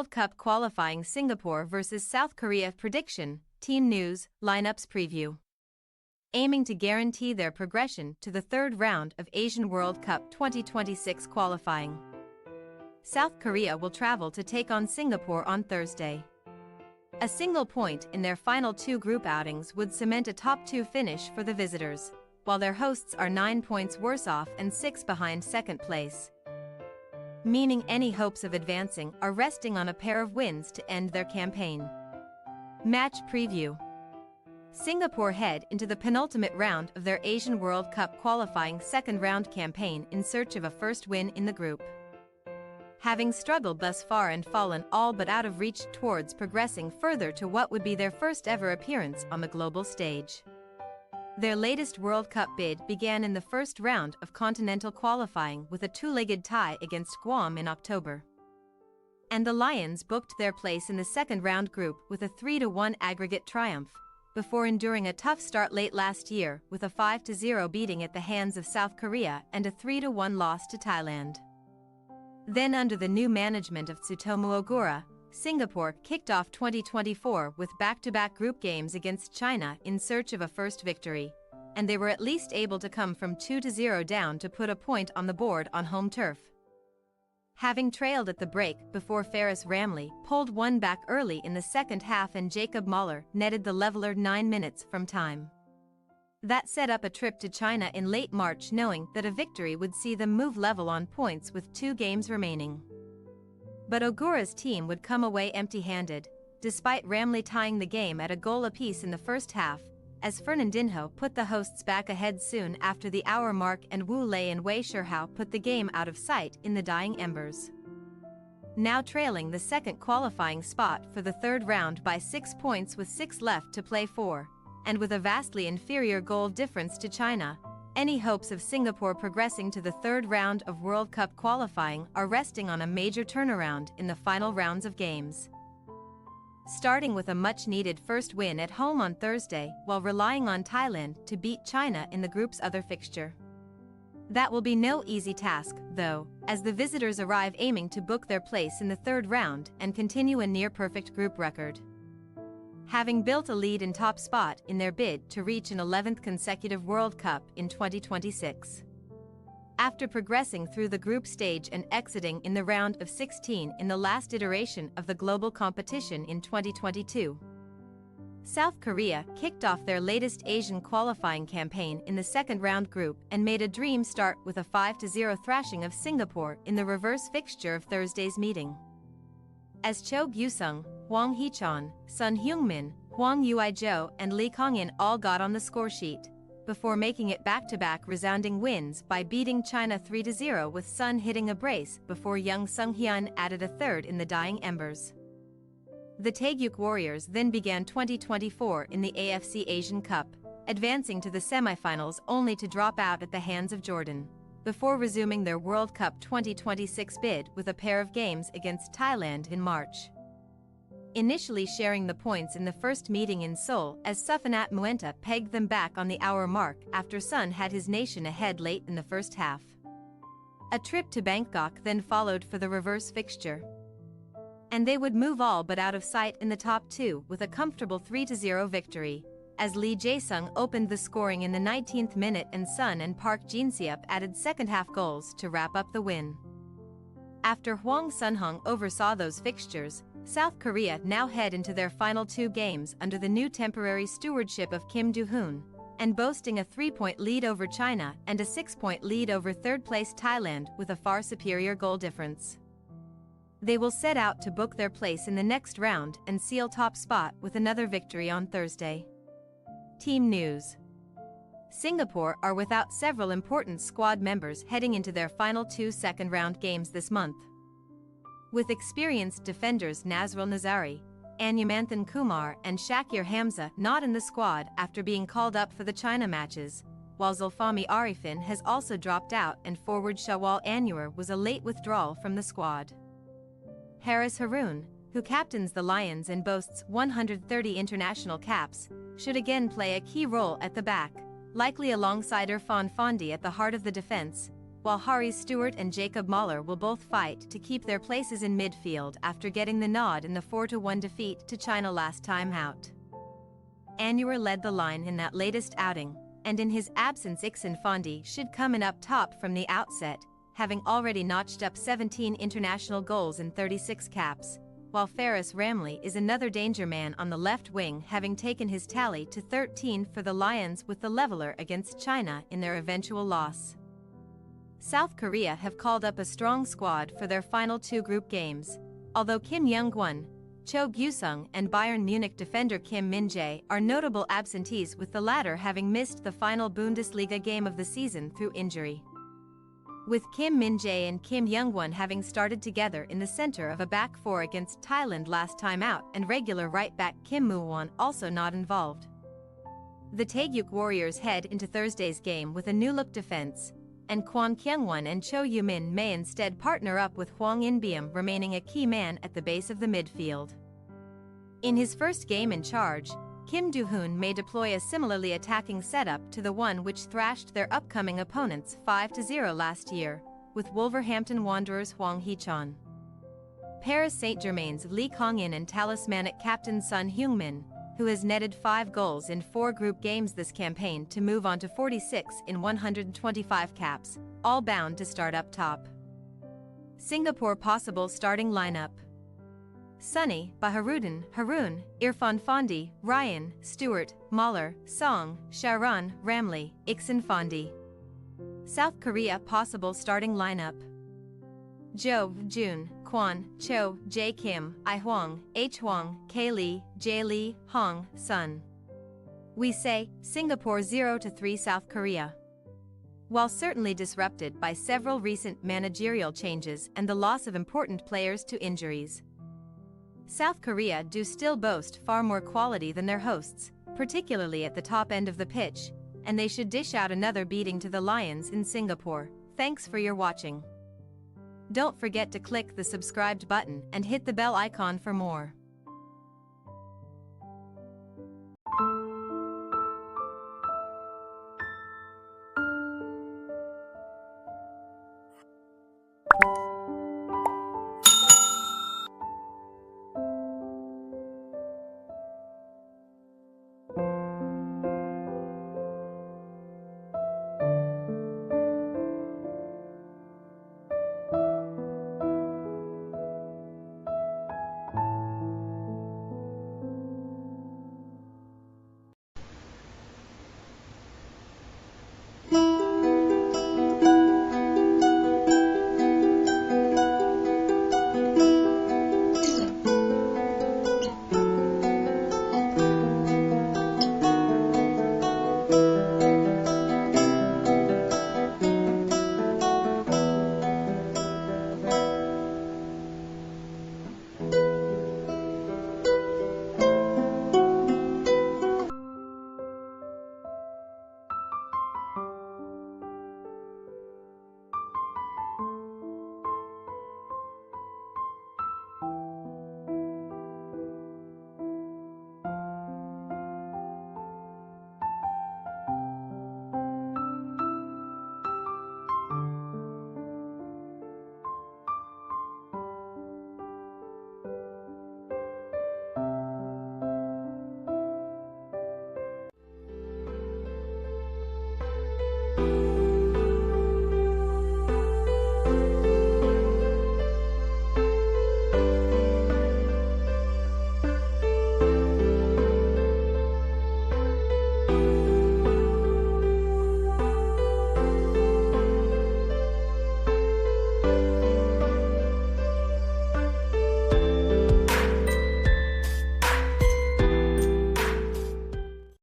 World Cup qualifying Singapore vs South Korea prediction, team news, lineups preview. Aiming to guarantee their progression to the third round of Asian World Cup 2026 qualifying. South Korea will travel to take on Singapore on Thursday. A single point in their final two group outings would cement a top two finish for the visitors, while their hosts are 9 points worse off and 6 behind second place. Meaning any hopes of advancing are resting on a pair of wins to end their campaign. Match preview. Singapore head into the penultimate round of their Asian World Cup qualifying second-round campaign in search of a first win in the group. Having struggled thus far and fallen all but out of reach towards progressing further to what would be their first ever appearance on the global stage. Their latest World Cup bid began in the first round of continental qualifying with a two-legged tie against Guam in October. And the Lions booked their place in the second-round group with a 3-1 aggregate triumph, before enduring a tough start late last year with a 5-0 beating at the hands of South Korea and a 3-1 loss to Thailand. Then under the new management of Tsutomu Ogura, Singapore kicked off 2024 with back-to-back group games against China in search of a first victory, and they were at least able to come from 2-0 down to put a point on the board on home turf. Having trailed at the break before Faris Ramli pulled one back early in the second half and Jacob Mahler netted the leveler 9 minutes from time. That set up a trip to China in late March, knowing that a victory would see them move level on points with 2 games remaining. But Ogura's team would come away empty-handed, despite Ramli tying the game at a goal apiece in the first half, as Fernandinho put the hosts back ahead soon after the hour mark and Wu Lei and Wei Shihao put the game out of sight in the dying embers. Now trailing the second qualifying spot for the third round by 6 points with 6 left to play for, and with a vastly inferior goal difference to China, any hopes of Singapore progressing to the third round of World Cup qualifying are resting on a major turnaround in the final rounds of games. Starting with a much-needed first win at home on Thursday while relying on Thailand to beat China in the group's other fixture. That will be no easy task, though, as the visitors arrive aiming to book their place in the third round and continue a near-perfect group record. Having built a lead in top spot in their bid to reach an 11th consecutive World Cup in 2026. After progressing through the group stage and exiting in the round of 16 in the last iteration of the global competition in 2022. South Korea kicked off their latest Asian qualifying campaign in the second-round group and made a dream start with a 5-0 thrashing of Singapore in the reverse fixture of Thursday's meeting. As Cho Gyu-sung, Hwang Hee-chan, Sun Heung-min, Hwang Ui-jo and Lee Kong-in all got on the scoresheet, before making it back-to-back resounding wins by beating China 3-0 with Sun hitting a brace before Young Sung-hyun added a third in the dying embers. The Taeguk Warriors then began 2024 in the AFC Asian Cup, advancing to the semifinals only to drop out at the hands of Jordan, before resuming their World Cup 2026 bid with a pair of games against Thailand in March. Initially sharing the points in the first meeting in Seoul as Sufanat Muenta pegged them back on the hour mark after Sun had his nation ahead late in the first half. A trip to Bangkok then followed for the reverse fixture. And they would move all but out of sight in the top two with a comfortable 3-0 victory, as Lee Jae-sung opened the scoring in the 19th minute and Sun and Park Jin-seop added second-half goals to wrap up the win. After Hwang Sun-hung oversaw those fixtures, South Korea now head into their final 2 games under the new temporary stewardship of Kim Do-hoon, and boasting a 3-point lead over China and a 6-point lead over third-place Thailand with a far superior goal difference. They will set out to book their place in the next round and seal top spot with another victory on Thursday. Team news. Singapore are without several important squad members heading into their final 2 second-round games this month. With experienced defenders Nazrul Nazari, Anyamanthan Kumar and Shakir Hamza not in the squad after being called up for the China matches, while Zulfami Arifin has also dropped out and forward Shawwal Anwar was a late withdrawal from the squad. Haris Haroun, who captains the Lions and boasts 130 international caps, should again play a key role at the back, likely alongside Irfan Fondi at the heart of the defense, while Hari Stewart and Jacob Mahler will both fight to keep their places in midfield after getting the nod in the 4-1 defeat to China last time out. Annuar led the line in that latest outing, and in his absence Ixin Fondi should come in up top from the outset, having already notched up 17 international goals in 36 caps, while Faris Ramli is another danger man on the left wing, having taken his tally to 13 for the Lions with the leveler against China in their eventual loss. South Korea have called up a strong squad for their final 2 group games, although Kim Young-won, Cho Gyu-sung and Bayern Munich defender Kim Min-jae are notable absentees, with the latter having missed the final Bundesliga game of the season through injury. With Kim Min-jae and Kim Young-won having started together in the center of a back 4 against Thailand last time out, and regular right-back Kim Moo-won also not involved. The Taeguk Warriors head into Thursday's game with a new-look defense, and Kwon Kyung-won and Cho Yoo-min may instead partner up with Hwang In-beom remaining a key man at the base of the midfield. In his first game in charge, Kim Do-hoon may deploy a similarly attacking setup to the one which thrashed their upcoming opponents 5-0 last year, with Wolverhampton Wanderers' Hwang Hee-chan. Paris Saint-Germain's Lee Kong-in and talismanic captain Son Heung-min, who has netted 5 goals in 4 group games this campaign to move on to 46 in 125 caps, all bound to start up top. Singapore possible starting lineup: Sonny, Baharudin, Haroon, Irfan Fondi, Ryan, Stewart, Mahler, Song, Sharon, Ramli, Ixin Fondi. South Korea possible starting lineup: Jo, Jun, Kwon, Cho, Jae Kim, I Hwang, H Hwang, K Lee, Jae Lee, Hong, Sun. We say, Singapore 0-3 South Korea. While certainly disrupted by several recent managerial changes and the loss of important players to injuries, South Korea do still boast far more quality than their hosts, particularly at the top end of the pitch, and they should dish out another beating to the Lions in Singapore. Thanks for your watching. Don't forget to click the subscribed button and hit the bell icon for more.